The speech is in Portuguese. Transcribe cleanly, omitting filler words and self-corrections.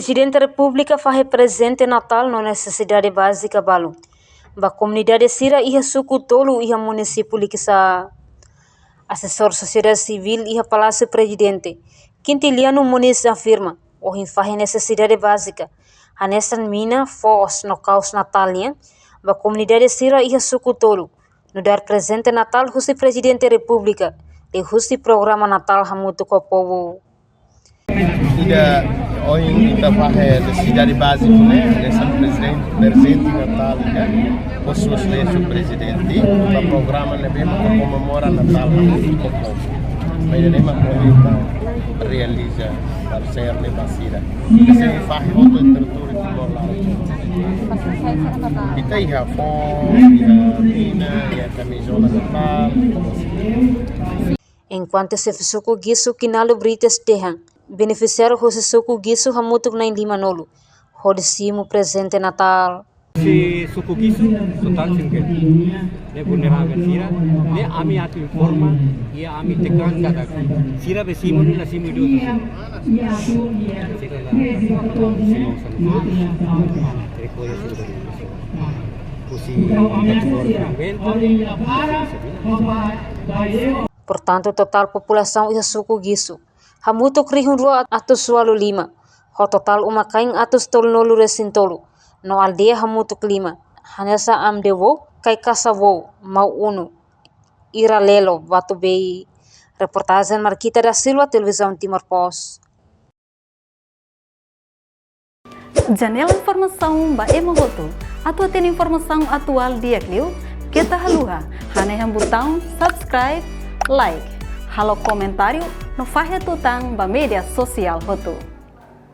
Presidente da República faz presente Natal na necessidade básica balu. Ba comunidade sira iha suku tolu iha município likisa assessor sociedade civil iha palácio presidente. Quintiliano Muniz afirma, o faz necessidade básica. Hanesan mina fos no caos Natalnya, ba comunidade sira iha suku tolu. No dar presente Natal husi Presidente da República, de husi programa Natal hamutu ko povo. Tidak, kita faz necessidade básica, né? Nessa presente Natal, né? Khusus o presidente, o programa lebih comemora Natal hamutu ko povo. Mas ele não realiza para ser lebasira. Você faz outro território de bola. Kita iha fom, iha mina, iha camisola Natal. Enquanto se suku gisu kinalo brites dehan, beneficiário hoje suku gisu hamutuk na lima nolo. Hode simu presente Natal. Si suku gisu total singkat. Ne vulnerável sira, ne ami atu informa, ia ami tekan kata. Sira be simu ni la simu itu. Portanto, total população ia suku gisu. Hamutuk rihun rua atus sualu lima. Ho total umakaing atus tolnolu resintolu. No aldeia hamutuk lima. Hanesa amdewo kai kasawo mau unu. Ira lelo batu bei. Reportagem Marquita da Silva, Televisão Timor Post. Janela informação ba emohoto. Atau tem informação atual dia kliu. Kita haluha. Haneham botão subscribe, like. Halo comentário no fahe tutang ba media sosial hotu.